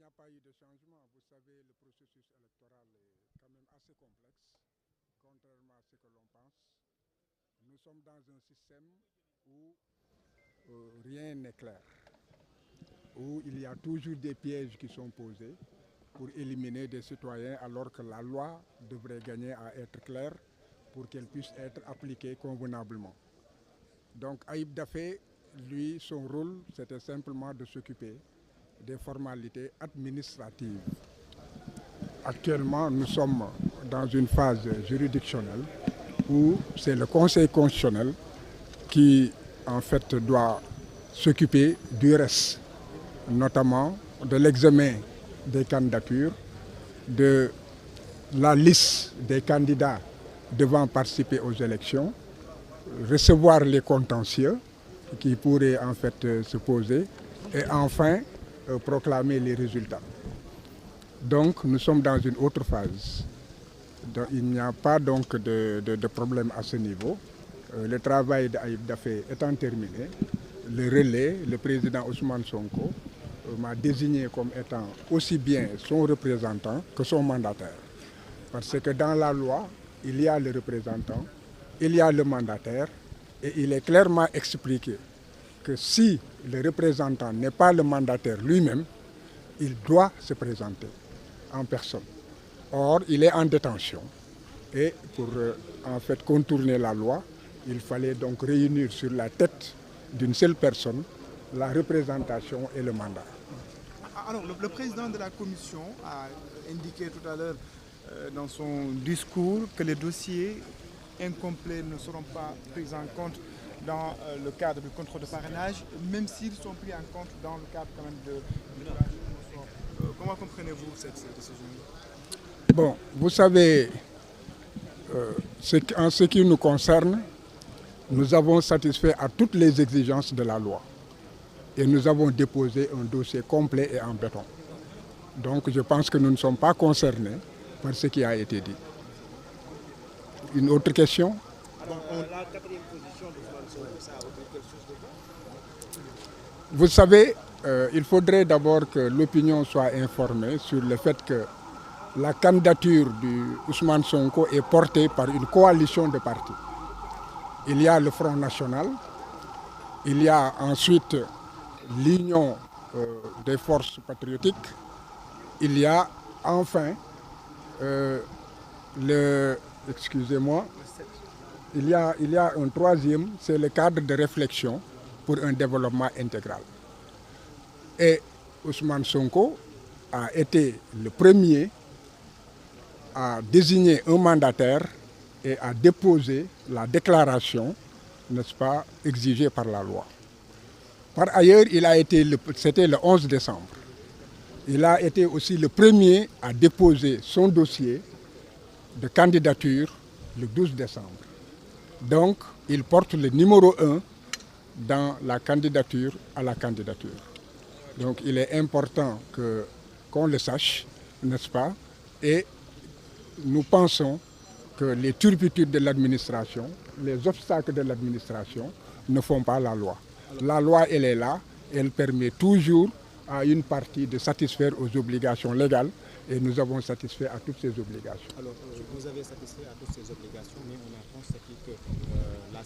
a pas eu de changement. Vous savez, le processus électoral est quand même assez complexe, contrairement à ce que l'on pense. Nous sommes dans un système où rien n'est clair, où il y a toujours des pièges qui sont posés pour éliminer des citoyens alors que la loi devrait gagner à être claire pour qu'elle puisse être appliquée convenablement. Donc Ayib Daffé, lui, son rôle, c'était simplement de s'occuper des formalités administratives. Actuellement, nous sommes dans une phase juridictionnelle où c'est le Conseil constitutionnel qui, en fait, doit s'occuper du reste, notamment de l'examen des candidatures, de la liste des candidats devant participer aux élections, recevoir les contentieux qui pourraient en fait se poser et enfin proclamer les résultats. Donc nous sommes dans une autre phase. Donc, il n'y a pas donc de problème à ce niveau. Le travail d'Ayib Daffé étant terminé, le relais, le président Ousmane Sonko, m'a désigné comme étant aussi bien son représentant que son mandataire. Parce que dans la loi, il y a le représentant, il y a le mandataire, et il est clairement expliqué que si le représentant n'est pas le mandataire lui-même, il doit se présenter en personne. Or, il est en détention. Et pour en fait contourner la loi, il fallait donc réunir sur la tête d'une seule personne la représentation et le mandat. Alors, le président de la commission a indiqué tout à l'heure dans son discours que les dossiers incomplets ne seront pas pris en compte dans le cadre du contrôle de parrainage, même s'ils sont pris en compte dans le cadre quand même de... Comment comprenez-vous cette décision? Bon, vous savez, en ce qui nous concerne, nous avons satisfait à toutes les exigences de la loi. Et nous avons déposé un dossier complet et en béton. Donc je pense que nous ne sommes pas concernés par ce qui a été dit. Une autre question? La quatrième position d'Ousmane Sonko, ça a été quelque chose de bon? Vous savez, il faudrait d'abord que l'opinion soit informée sur le fait que la candidature d'Ousmane Sonko est portée par une coalition de partis. Il y a le Front National, il y a ensuite l'Union des forces patriotiques, il y a enfin il y a un troisième, c'est le cadre de réflexion pour un développement intégral. Et Ousmane Sonko a été le premier à désigner un mandataire et à déposer la déclaration, n'est-ce pas, exigée par la loi. Par ailleurs, c'était le 11 décembre. Il a été aussi le premier à déposer son dossier de candidature le 12 décembre. Donc, il porte le numéro 1 dans la candidature à la candidature. Donc, il est important qu'on le sache, n'est-ce pas? Et nous pensons que les turpitudes de l'administration, les obstacles de l'administration ne font pas la loi. La loi, elle est là, elle permet toujours à une partie de satisfaire aux obligations légales et nous avons satisfait à toutes ces obligations. Alors, vous avez satisfait à toutes ces obligations, mais on a constaté que la